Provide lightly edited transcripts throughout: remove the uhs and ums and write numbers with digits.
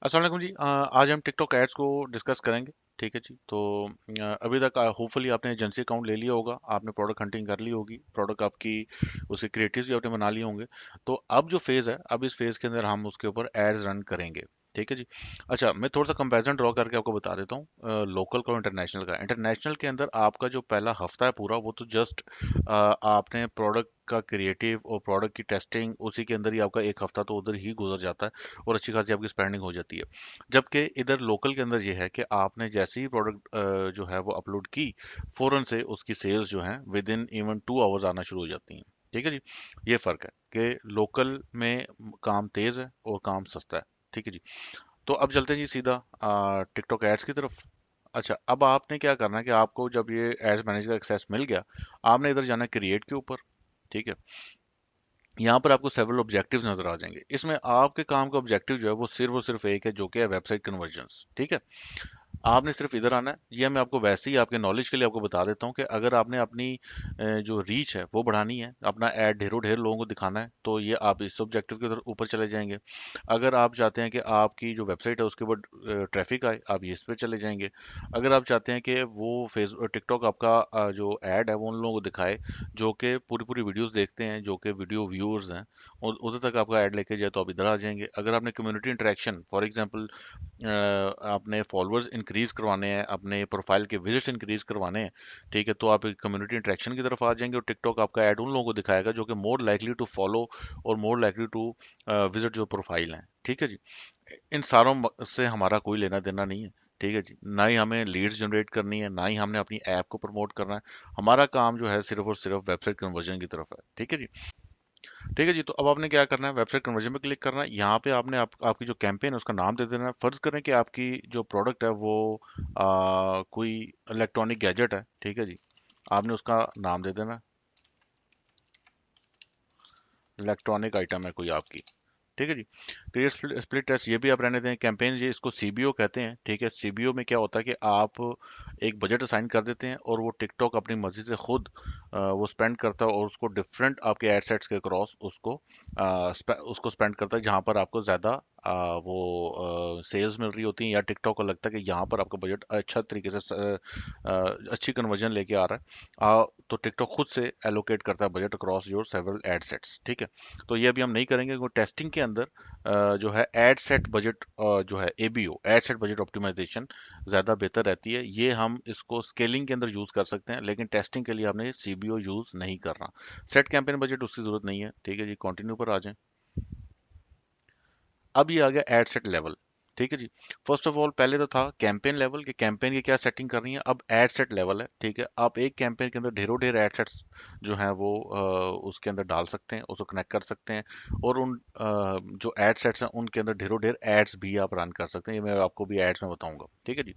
अस्सलाम वालेकुम जी। आज हम टिकटॉक एड्स को डिस्कस करेंगे। ठीक है जी। तो अभी तक होपफुली आपने एजेंसी अकाउंट ले लिया होगा, आपने प्रोडक्ट हंटिंग कर ली होगी, प्रोडक्ट आपकी उसके क्रिएटिव्स भी आपने बना लिए होंगे। तो अब जो फेज़ है, अब इस फेज़ के अंदर हम उसके ऊपर एड्स रन करेंगे। ठीक है जी। अच्छा, मैं थोड़ा सा कंपैरिजन ड्रॉ करके आपको बता देता हूँ लोकल का और इंटरनेशनल का। इंटरनेशनल के अंदर आपका जो पहला हफ्ता है पूरा, वो तो जस्ट आपने प्रोडक्ट का क्रिएटिव और प्रोडक्ट की टेस्टिंग, उसी के अंदर ही आपका एक हफ्ता तो उधर ही गुजर जाता है और अच्छी खासी आपकी स्पेंडिंग हो जाती है। जबकि इधर लोकल के अंदर ये है कि आपने जैसे ही प्रोडक्ट जो है वो अपलोड की, फौरन से उसकी सेल्स जो हैं विद इन इवन 2 आवर्स आना शुरू हो जाती हैं। ठीक है जी। ये फ़र्क है कि लोकल में काम तेज़ है और काम सस्ता है। ठीक है जी। तो अब चलते हैं जी सीधा टिकटॉक एड्स की तरफ। अच्छा, अब आपने क्या करना है कि आपको जब ये एड्स मैनेजर का एक्सेस मिल गया, आपने इधर जाना है क्रिएट के ऊपर। ठीक है। यहाँ पर आपको सेवरल ऑब्जेक्टिव्स नजर आ जाएंगे। इसमें आपके काम का ऑब्जेक्टिव जो है वो सिर्फ और सिर्फ एक है, जो कि है वेबसाइट कन्वर्जन्स। ठीक है। आपने सिर्फ इधर आना है। ये मैं आपको वैसे ही आपके नॉलेज के लिए आपको बता देता हूँ कि अगर आपने अपनी जो रीच है वो बढ़ानी है, अपना ऐड ढेरों ढेर लोगों को दिखाना है, तो ये आप इस ऑब्जेक्टिव के तरफ ऊपर चले जाएंगे। अगर आप चाहते हैं कि आपकी जो वेबसाइट है उसके ऊपर ट्रैफिक आए, आप ये इस पे चले जाएंगे। अगर आप चाहते हैं कि वो फेस टिकटॉक आपका जो ऐड है वो उन लोगों को दिखाए जो कि पूरी पूरी वीडियोस देखते हैं, जो कि वीडियो व्यूअर्स हैं, और उधर तक आपका ऐड लेके जाए, तो आप इधर आ जाएंगे। अगर आपने कम्युनिटी इंटरेक्शन, फॉर एग्जांपल आपने फॉलोअर्स इंक्रीज करवाने हैं, अपने प्रोफाइल के विजिट्स इंक्रीज करवाने हैं, ठीक है, तो आप कम्युनिटी इंटरेक्शन की तरफ आ जाएंगे और टिकटॉक आपका ऐड उन लोगों को दिखाएगा जो कि मोर लाइकली टू फॉलो और मोर लाइकली टू विजिट जो प्रोफाइल है। ठीक है जी। इन सारों से हमारा कोई लेना देना नहीं है। ठीक है जी। ना ही हमें लीड्स जनरेट करनी है, ना ही हमने अपनी ऐप को प्रमोट करना है। हमारा काम जो है सिर्फ और सिर्फ वेबसाइट कन्वर्जन की तरफ है। ठीक है जी। ठीक है जी। तो अब आपने क्या करना है, वेबसाइट कन्वर्जन पे क्लिक करना है। यहाँ पे आपने आपकी जो कैंपेन है उसका नाम दे देना है। फर्ज करें कि आपकी जो प्रोडक्ट है वो कोई इलेक्ट्रॉनिक गैजेट है। ठीक है जी। आपने उसका नाम दे देना, इलेक्ट्रॉनिक आइटम है कोई आपकी। ठीक है जी। क्रिएट स्प्लिट टेस्ट ये भी आप रहने दें। कैंपेन ये इसको सीबीओ कहते हैं। ठीक है। सीबीओ में क्या होता है कि आप एक बजट असाइन कर देते हैं और वो टिकटॉक अपनी मर्जी से खुद वो स्पेंड करता है और उसको डिफरेंट आपके एड सेट्स के क्रॉस उसको स्पेंड करता है जहां पर आपको ज़्यादा वो सेल्स मिल रही होती है, या टिकटॉक को लगता है कि यहाँ पर आपका बजट अच्छा तरीके से अच्छी कन्वर्जन लेके आ रहा है। तो टिकटॉक खुद से एलोकेट करता है budget across your several ad sets. ठीक है। तो ये अभी हम नहीं करेंगे, क्योंकि टेस्टिंग के अंदर जो है एड सेट बजट जो है ABO, ad set budget optimisation, ज़्यादा बेहतर रहती है। ये हम इसको स्केलिंग के अंदर यूज़ कर सकते हैं, लेकिन टेस्टिंग के लिए आपने सीबीओ यूज़ नहीं करना। सेट कैंपेन बजट उसकी ज़रूरत नहीं है। ठीक है जी। कंटिन्यू पर आ जाएं। अब ये आ गया एड सेट लेवल। ठीक है जी। फर्स्ट ऑफ ऑल पहले तो था कैंपेन लेवल, कि कैंपेन की क्या सेटिंग करनी है। अब एड सेट लेवल है। ठीक है। आप एक कैंपेन के अंदर ढेरों ढेर एड सेट्स जो हैं वो उसके अंदर डाल सकते हैं, उसको कनेक्ट कर सकते हैं, और उन जो एड सेट्स हैं उनके अंदर ढेरों ढेर एड्स भी आप रन कर सकते हैं। ये मैं आपको भी एड्स में बताऊंगा। ठीक है जी।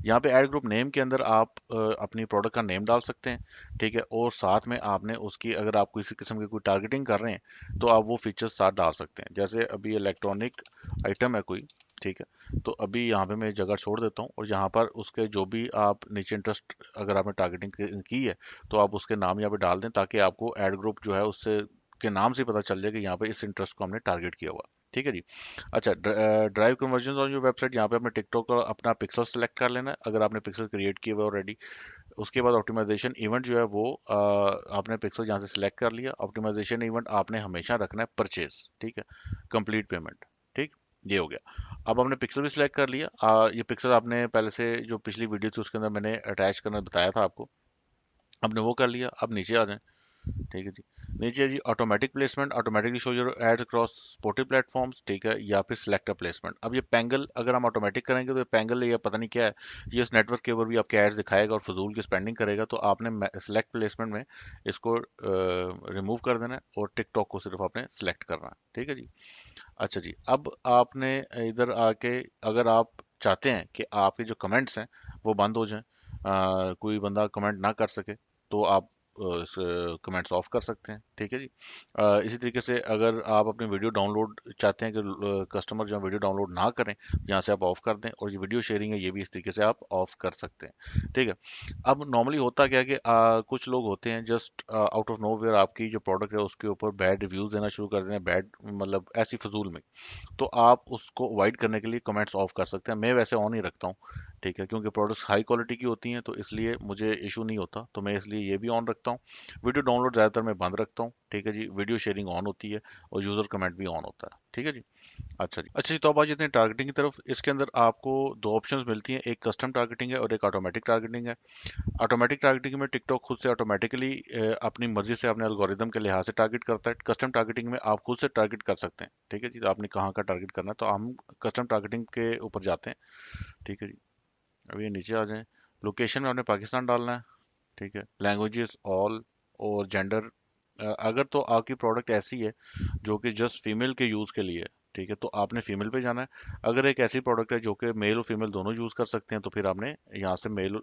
यहाँ पे ऐड ग्रुप नेम के अंदर आप अपनी प्रोडक्ट का नेम डाल सकते हैं। ठीक है। और साथ में आपने उसकी, अगर आप किसी किस्म की कोई टारगेटिंग कर रहे हैं, तो आप वो फीचर्स साथ डाल सकते हैं। जैसे अभी इलेक्ट्रॉनिक आइटम है कोई। ठीक है। तो अभी यहाँ पे मैं जगह छोड़ देता हूँ, और यहाँ पर उसके जो भी आप नीचे इंटरेस्ट, अगर आपने टारगेटिंग की है, तो आप उसके नाम यहाँ पे डाल दें, ताकि आपको ऐड ग्रुप जो है उससे के नाम से ही पता चल जाए कि यहाँ पे इस इंटरेस्ट को हमने टारगेट किया हुआ। ठीक है जी। अच्छा, drive conversion on your website, यहाँ पे आपने टिकटॉक का अपना पिक्सल सेलेक्ट कर लेना है, अगर आपने पिक्सल क्रिएट किए हुए ऑलरेडी। उसके बाद ऑप्टिमाइजेशन इवेंट जो है वो आपने पिक्सल यहाँ से सिलेक्ट कर लिया। ऑप्टिमाइजेशन इवेंट आपने हमेशा रखना है परचेज। ठीक है। Complete payment. ठीक। ये हो गया। अब आपने पिक्सल भी सिलेक्ट कर लिया। ये पिक्सल आपने पहले से जो पिछली वीडियो थी उसके अंदर मैंने अटैच करना बताया था आपको। आपने वो कर लिया। अब नीचे आ जाए। ठीक है जी। नीचे जी automatic placement, automatically show your ad across supported platforms. ठीक है। या फिर सिलेक्ट अ प्लेसमेंट। अब ये पेंगल अगर हम ऑटोमेटिक करेंगे, तो ये पेंगल ये पता नहीं क्या है, ये इस नेटवर्क के ऊपर भी आपके एड्स दिखाएगा और फजूल की स्पेंडिंग करेगा। तो आपने सिलेक्ट प्लेसमेंट में इसको रिमूव कर देना है, और टिकटॉक को सिर्फ आपने सिलेक्ट करना है। ठीक है जी। अच्छा जी। अब आपने इधर आके, अगर आप चाहते हैं कि आपके जो कमेंट्स हैं वो बंद हो जाएं, कोई बंदा कमेंट ना कर सके, तो आप कमेंट्स ऑफ कर सकते हैं, ठीक है जी। इसी तरीके से अगर आप अपनी वीडियो डाउनलोड चाहते हैं कि कस्टमर जो वीडियो डाउनलोड ना करें, यहाँ से आप ऑफ कर दें, और ये वीडियो शेयरिंग है ये भी इस तरीके से आप ऑफ कर सकते हैं, ठीक है। अब नॉर्मली होता क्या है कि कुछ लोग होते हैं जस्ट आउट ऑफ नोवेयर आपकी जो प्रोडक्ट है उसके ऊपर बैड रिव्यूज देना शुरू कर देते हैं, बैड मतलब ऐसी फजूल में। तो आप उसको अवॉइड करने के लिए कमेंट्स ऑफ कर सकते हैं। मैं वैसे ऑन ही रखता हूँ, ठीक है, क्योंकि प्रोडक्ट्स हाई क्वालिटी की होती हैं तो इसलिए मुझे इशू नहीं होता, तो मैं इसलिए ये भी ऑन रखता हूँ। वीडियो डाउनलोड ज़्यादातर मैं बंद रखता हूँ, ठीक है जी। वीडियो शेयरिंग ऑन होती है और यूज़र कमेंट भी ऑन होता है, ठीक है जी। अच्छा जी, तो अब आ जाते हैं टारगेटिंग की तरफ। इसके अंदर आपको दो ऑप्शंस मिलती हैं, एक कस्टम टारगेटिंग है और एक ऑटोमेटिक टारगेटिंग है। ऑटोमेटिक टारगेटिंग में टिकटॉक खुद से ऑटोमेटिकली अपनी मर्जी से अपने एल्गोरिदम के लिहाज से टारगेट करता है। कस्टम टारगेटिंग में आप खुद से टारगेट कर सकते हैं, ठीक है जी। तो आपने कहाँ का टारगेट करना है, तो हम कस्टम टारगेटिंग के ऊपर जाते हैं, ठीक है जी। अब ये नीचे आ जाएं। लोकेशन में आपने पाकिस्तान डालना है, ठीक है। लैंग्वेजेस ऑल, और जेंडर, अगर तो आपकी प्रोडक्ट ऐसी है जो कि जस्ट फीमेल के यूज़ के लिए है, ठीक है, तो आपने फीमेल पे जाना है। अगर एक ऐसी प्रोडक्ट है जो कि मेल और फीमेल दोनों यूज़ कर सकते हैं, तो फिर आपने यहाँ से मेल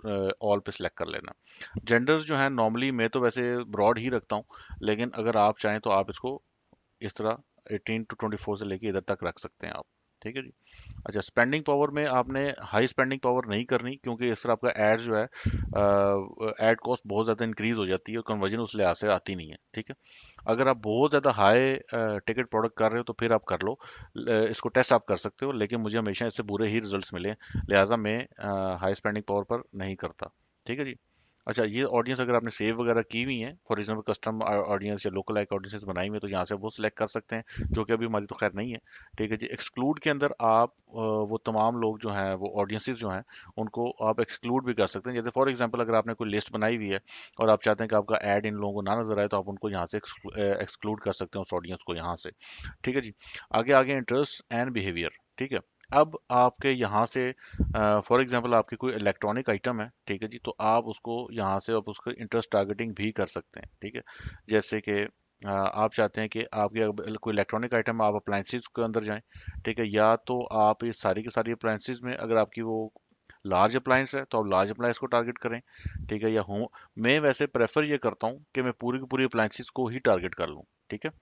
ऑल पे सिलेक्ट कर लेना। जेंडर्स जो है नॉर्मली मैं तो वैसे ब्रॉड ही रखता हूँ, लेकिन अगर आप चाहें तो आप इसको इस तरह 18 to 24 से लेके इधर तक रख सकते हैं आप, ठीक है जी। अच्छा, स्पेंडिंग पावर में आपने हाई स्पेंडिंग पावर नहीं करनी, क्योंकि इस तरह आपका एड जो है एड कॉस्ट बहुत ज़्यादा इंक्रीज हो जाती है और कन्वर्जन उस लिहाज से आती नहीं है, ठीक है। अगर आप बहुत ज़्यादा हाई टिकट प्रोडक्ट कर रहे हो तो फिर आप कर लो, इसको टेस्ट आप कर सकते हो, लेकिन मुझे हमेशा इससे बुरे ही रिजल्ट्स मिले, लिहाजा मैं हाई स्पेंडिंग पावर पर नहीं करता, ठीक है जी। अच्छा, ये ऑडियंस अगर आपने सेव वगैरह की हुई है, फॉर एग्जांपल कस्टम ऑडियंस या लोकल लाइक ऑडियंसेस बनाई हुई है, तो यहाँ से वो सिलेक्ट कर सकते हैं, जो कि अभी हमारी तो खैर नहीं है, ठीक है जी। एक्सक्लूड के अंदर आप वो तमाम लोग जो हैं, वो ऑडियंसेस जो हैं, उनको आप एक्सक्लूड भी कर सकते हैं। जैसे फॉर एग्जांपल अगर आपने कोई लिस्ट बनाई हुई है और आप चाहते हैं कि आपका ऐड इन लोगों को ना नजर आए, तो आप उनको यहाँ से एक्सक्लूड कर सकते हैं, उस ऑडियंस को यहाँ से, ठीक है जी। आगे आगे इंटरेस्ट एंड बिहेवियर, ठीक है। अब आपके यहाँ से फॉर एग्जांपल आपकी कोई इलेक्ट्रॉनिक आइटम है, ठीक है जी, तो आप उसको यहाँ से आप उसको इंटरेस्ट टारगेटिंग भी कर सकते हैं, ठीक है। जैसे कि आप चाहते हैं कि आपकी अगर कोई इलेक्ट्रॉनिक आइटम, आप अप्लाइंसेस के अंदर जाएं, ठीक है, या तो आप ये सारी की सारी अप्लाइंसेस में अगर आपकी वो लार्ज अप्लायंस है तो आप लार्ज अप्लायंस को टारगेट करें, ठीक है। या होम, मैं वैसे प्रेफर ये करता हूँ कि मैं पूरी की पूरी अप्लायंसेस को ही टारगेट कर लूँ, ठीक है,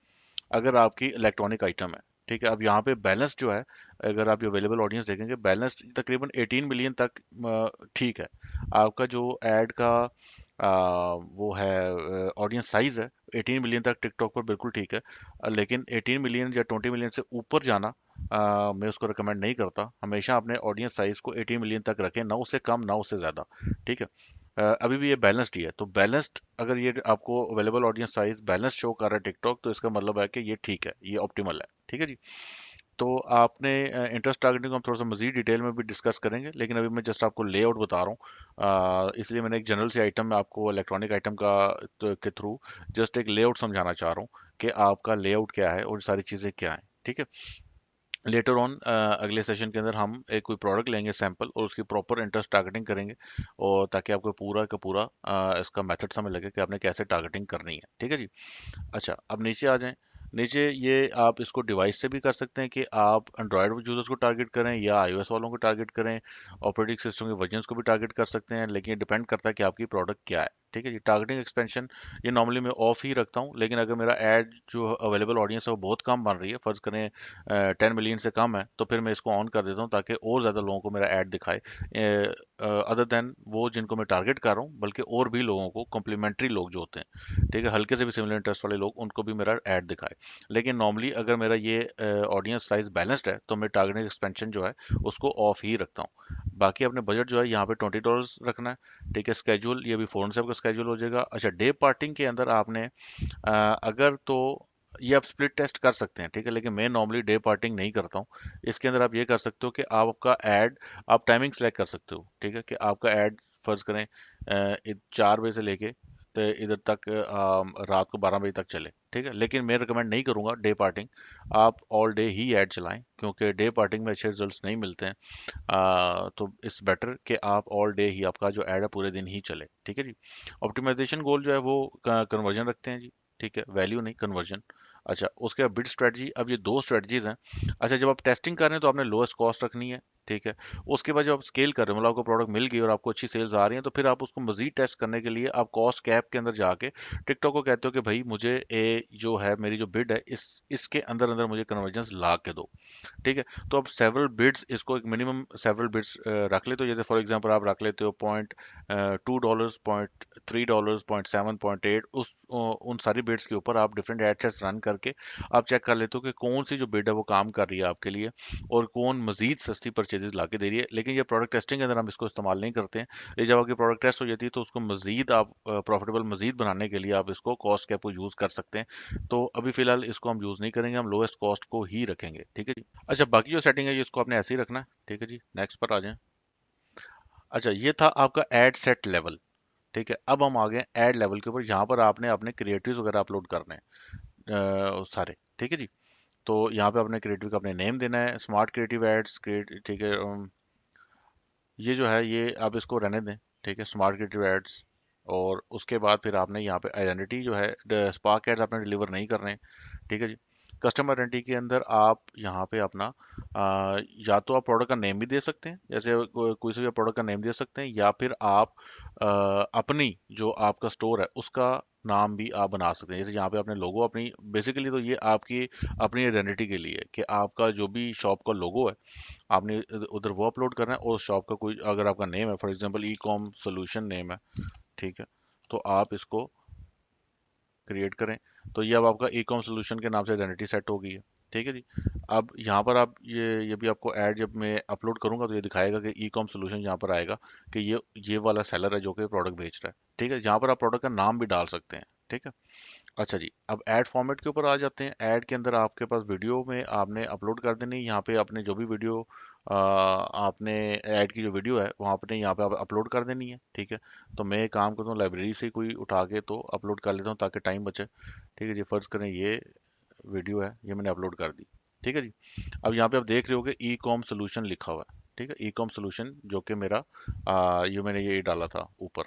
अगर आपकी इलेक्ट्रॉनिक आइटम है, ठीक है। अब यहाँ पे बैलेंस जो है, अगर आप ये अवेलेबल ऑडियंस देखेंगे, बैलेंस तकरीबन 18 मिलियन तक ठीक है। आपका जो ऐड का वो है ऑडियंस साइज है, 18 मिलियन तक टिकटॉक पर बिल्कुल ठीक है। लेकिन 18 मिलियन या 20 मिलियन से ऊपर जाना मैं उसको रिकमेंड नहीं करता। हमेशा अपने ऑडियंस साइज को 18 मिलियन तक रखें, ना उससे कम ना उससे ज़्यादा, ठीक है। अभी भी ये बैलेंस्ड ही है, तो बैलेंस्ड अगर ये आपको available audience size balance show कर रहा है टिकटॉक, तो इसका मतलब है कि ये ठीक है, ये ऑप्टिमल है, ठीक है जी। तो आपने इंटरेस्ट टारगेटिंग को हम थोड़ा सा मजीद डिटेल में भी डिस्कस करेंगे, लेकिन अभी मैं जस्ट आपको लेआउट बता रहा हूँ, इसलिए मैंने एक जनरल से आइटम में आपको इलेक्ट्रॉनिक आइटम का के थ्रू जस्ट एक लेआउट समझाना चाह रहा हूँ कि आपका लेआउट क्या है और सारी चीज़ें क्या हैं, ठीक है। लेटर ऑन अगले सेशन के अंदर हम एक कोई प्रोडक्ट लेंगे सैंपल और उसकी प्रॉपर इंटरेस्ट टारगेटिंग करेंगे, और ताकि आपको पूरा का पूरा इसका मेथड समझ लगे कि आपने कैसे टारगेटिंग करनी है, ठीक है जी। अच्छा, अब नीचे आ जाएं। नीचे ये आप इसको डिवाइस से भी कर सकते हैं कि आप एंड्रॉयड यूजर्स को टारगेट करें या आईओएस वालों को टारगेट करें, ऑपरेटिंग सिस्टम के वर्जन्स को भी टारगेट कर सकते हैं, लेकिन ये डिपेंड करता है कि आपकी प्रोडक्ट क्या है, ठीक है जी। टारगेटिंग एक्सपेंशन ये नॉर्मली मैं ऑफ ही रखता हूँ, लेकिन अगर मेरा ऐड जो अवेलेबल ऑडियंस है वो बहुत कम बन रही है, फर्ज करें 10 मिलियन से कम है, तो फिर मैं इसको ऑन कर देता हूँ ताकि और ज़्यादा लोगों को मेरा ऐड दिखाए, अदर देन वो जिनको मैं टारगेट कर रहा हूँ, बल्कि और भी लोगों को, कॉम्प्लीमेंट्री लोग जो होते हैं, ठीक है, हल्के से भी सिमिलर इंटरेस्ट वाले लोग, उनको भी मेरा ऐड दिखाए। लेकिन नॉर्मली अगर मेरा ये ऑडियंस साइज बैलेंस्ड है, तो मैं टारगेटिंग एक्सपेंशन जो है उसको ऑफ ही रखता हूँ। बाकी अपने बजट जो है यहाँ पे $20 रखना है, ठीक है। स्केड्यूल ये भी फ़ौरन से आपका स्केड्यूल हो जाएगा। अच्छा, डे पार्टिंग के अंदर आपने अगर तो ये आप स्प्लिट टेस्ट कर सकते हैं, ठीक है, लेकिन मैं नॉर्मली डे पार्टिंग नहीं करता हूँ। इसके अंदर आप ये कर सकते हो कि आपका ऐड, आप टाइमिंग सेलेक्ट कर सकते हो, ठीक है, कि आपका ऐड फर्ज करें 4 बजे से लेके तो इधर तक रात को 12 बजे तक चले, ठीक है। लेकिन मैं रिकमेंड नहीं करूँगा डे पार्टिंग, आप ऑल डे ही ऐड चलाएं, क्योंकि डे पार्टिंग में अच्छे रिजल्ट्स नहीं मिलते हैं। तो इट्स बेटर कि आप ऑल डे ही आपका जो ऐड है पूरे दिन ही चले, ठीक है जी। ऑप्टिमाइजेशन गोल जो है वो कन्वर्जन रखते हैं जी, ठीक है, वैल्यू नहीं, कन्वर्जन। अच्छा, उसके बाद बिड स्ट्रेटजी, अब ये दो स्ट्रेटजीज हैं। अच्छा, जब आप टेस्टिंग कर रहे हैं तो आपने लोएस्ट कॉस्ट रखनी है, ठीक है। उसके बाद जब आप स्केल कर रहे हो, मतलब आपको प्रोडक्ट मिल गई और आपको अच्छी सेल्स आ रही हैं, तो फिर आप उसको मजीद टेस्ट करने के लिए आप कॉस्ट कैप के अंदर जाके टिकटॉक को कहते हो कि भाई मुझे जो है मेरी जो बिड है इसके अंदर अंदर मुझे कन्वर्जेंस ला के दो। ठीक है। तो अब सेवरल बिड्स, इसको एक मिनिमम सेवरल बिड्स रख लेते हो। जैसे फॉर एग्जांपल आप रख लेते हो $2, $3, $7, उस उन सारी बिड्स के ऊपर आप डिफरेंट एड सेट्स रन करके आप चेक कर लेते हो कि कौन सी जो बिड है वो काम कर रही है आपके लिए और कौन मजीद सस्ती परचेजेस ला के दे रही है। लेकिन ये प्रोडक्ट टेस्टिंग के अंदर हम इसको इस्तेमाल नहीं करते हैं। ये जब आपकी प्रोडक्ट टेस्ट हो जाती है तो उसको मजीद आप प्रॉफिटेबल मजीद बनाने के लिए आप इसको कॉस्ट कैप को यूज़ कर सकते हैं। तो अभी फिलहाल इसको हम यूज़ नहीं करेंगे, हम लोएस्ट कॉस्ट को ही रखेंगे। ठीक है जी। अच्छा, बाकी जो सेटिंग है ये इसको आपने ऐसे ही रखना है। ठीक है जी, नेक्स्ट पर आ जाएं। अच्छा, ये था आपका एड सेट लेवल। ठीक है, अब हम आ गए एड लेवल के ऊपर। यहाँ पर आपने अपने क्रिएटिव्स वगैरह अपलोड करने हैं सारे। ठीक है जी। तो यहाँ पे अपने क्रिएटिव का अपने नेम देना है, स्मार्ट क्रिएटिव एड्स क्रिएट। ठीक है, ये जो है ये आप इसको रहने दें। ठीक है, स्मार्ट क्रिएटिव एड्स। और उसके बाद फिर आपने यहाँ पे आइडेंटिटी जो है स्पार्क एड्स आपने डिलीवर नहीं करने। ठीक है जी। कस्टमर आइडेंटिटी के अंदर आप यहाँ पे अपना या तो आप प्रोडक्ट का नेम भी दे सकते हैं, जैसे कोई से भी प्रोडक्ट का नेम दे सकते हैं, या फिर आप अपनी जो आपका स्टोर है उसका नाम भी आप बना सकते हैं। जैसे यहाँ पे आपने लोगो अपनी, बेसिकली तो ये आपकी अपनी आइडेंटिटी के लिए है कि आपका जो भी शॉप का लोगो है आपने उधर वो अपलोड करना है। और शॉप का कोई अगर आपका नेम है, for example e com solution name है, ठीक है, तो आप इसको क्रिएट करें। तो ये अब आपका ई कॉम सोल्यूशन के नाम से आइडेंटिटी सेट हो गई है। ठीक है जी। अब यहाँ पर आप ये भी आपको ऐड जब मैं अपलोड करूंगा तो ये दिखाएगा कि ई कॉम सोल्यूशन यहाँ पर आएगा कि ये वाला सेलर है जो कि प्रोडक्ट बेच रहा है। ठीक है, यहाँ पर आप प्रोडक्ट का नाम भी डाल सकते हैं। ठीक है। अच्छा जी, अब ऐड फॉर्मेट के ऊपर आ जाते हैं। ऐड के अंदर आपके पास वीडियो में आपने अपलोड कर देनी है। यहाँ पे आपने जो भी वीडियो आपने ऐड की जो वीडियो है वहाँ आपने यहाँ पे आप अपलोड कर देनी है। ठीक है। तो मैं एक काम करता हूँ, लाइब्रेरी से कोई उठा के तो अपलोड कर लेता हूँ ताकि टाइम बचे। ठीक है जी, फर्ज करें ये वीडियो है, ये मैंने अपलोड कर दी। ठीक है जी। अब यहाँ पे आप देख रहे हो कि ई कॉम सोल्यूशन लिखा हुआ है। ठीक है, ई कॉम सोल्यूशन जो कि मेरा ये मैंने ये डाला था ऊपर,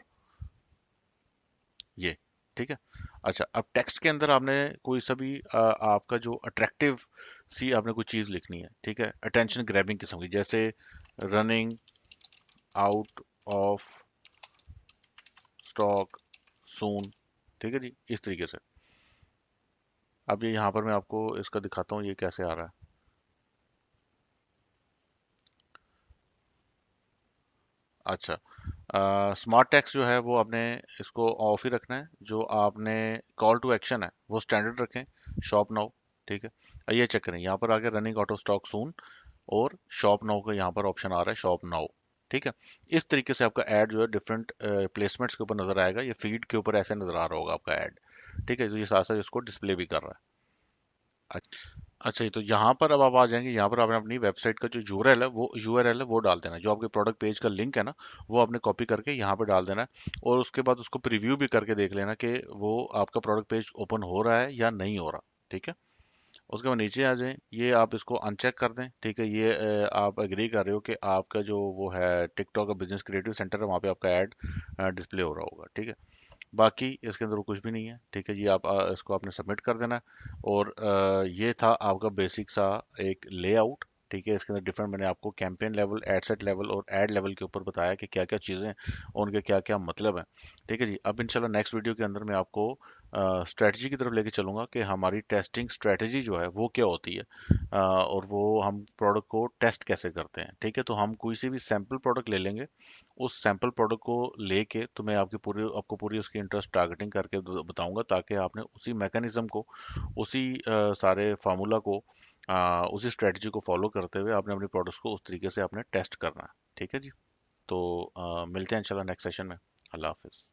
ये। ठीक है। अच्छा, अब टेक्स्ट के अंदर आपने कोई सा भी आपका जो अट्रैक्टिव सी आपने कोई चीज़ लिखनी है। ठीक है, अटेंशन ग्रैबिंग किस्म की, जैसे रनिंग आउट ऑफ स्टॉक सून। ठीक है जी, इस तरीके से। अब ये यहाँ पर मैं आपको इसका दिखाता हूँ ये कैसे आ रहा है। अच्छा, स्मार्ट टेक्स्ट जो है वो आपने इसको ऑफ ही रखना है। जो आपने कॉल टू एक्शन है वो स्टैंडर्ड रखें, शॉप नाउ। ठीक है। ये चेक करें, यहाँ पर आगे रनिंग आउट ऑफ स्टॉक सून और शॉप नाउ का यहाँ पर ऑप्शन आ रहा है, शॉप नाउ। ठीक है। इस तरीके से आपका ऐड जो है डिफरेंट प्लेसमेंट्स के ऊपर नजर आएगा। ये फीड के ऊपर ऐसे नजर आ रहा होगा आपका ऐड। ठीक है, तो ये साथ साथ इसको डिस्प्ले भी कर रहा है। अच्छा जी, तो यहाँ पर अब आप आ जाएंगे। यहाँ पर आपने अपनी वेबसाइट का जो यूआरएल है वो डाल देना है। जो आपके प्रोडक्ट पेज का लिंक है ना, वो आपने कॉपी करके यहाँ पर डाल देना है। और उसके बाद उसको प्रीव्यू भी करके देख लेना कि वो आपका प्रोडक्ट पेज ओपन हो रहा है या नहीं हो रहा। ठीक है। उसके बाद नीचे आ जाएं, ये आप इसको अनचेक कर दें। ठीक है, ये आप एग्री कर रहे हो कि आपका जो वो है टिकटॉक का बिजनेस क्रिएटिव सेंटर है, वहाँ पे आपका ऐड डिस्प्ले हो रहा होगा। ठीक है। बाकी इसके अंदर वो कुछ भी नहीं है। ठीक है जी, आप इसको आपने सबमिट कर देना है। और ये था आपका बेसिक सा एक लेआउट। ठीक है, इसके अंदर डिफरेंट मैंने आपको campaign level, ad set level और एड लेवल के ऊपर बताया कि क्या क्या चीज़ें हैं और उनके क्या क्या मतलब हैं। ठीक है जी, अब इंशाल्लाह नेक्स्ट वीडियो के अंदर मैं आपको स्ट्रेटजी की तरफ लेके चलूंगा कि हमारी टेस्टिंग स्ट्रेटजी जो है वो क्या होती है, और वो हम प्रोडक्ट को टेस्ट कैसे करते हैं। ठीक है, तो हम कोई सी भी सैम्पल प्रोडक्ट ले लेंगे। उस सैंपल प्रोडक्ट को लेके तो मैं आपको पूरी उसकी इंटरेस्ट टारगेटिंग करके बताऊंगा, ताकि आपने उसी मैकेनिज्म को, उसी सारे फार्मूला को, उसी स्ट्रेटजी को फॉलो करते हुए आपने अपनी प्रोडक्ट्स को उस तरीके से आपने टेस्ट करना है। ठीक है जी। तो मिलते हैं इंशाल्लाह नेक्स्ट सेशन में। अल्लाह हाफिज़।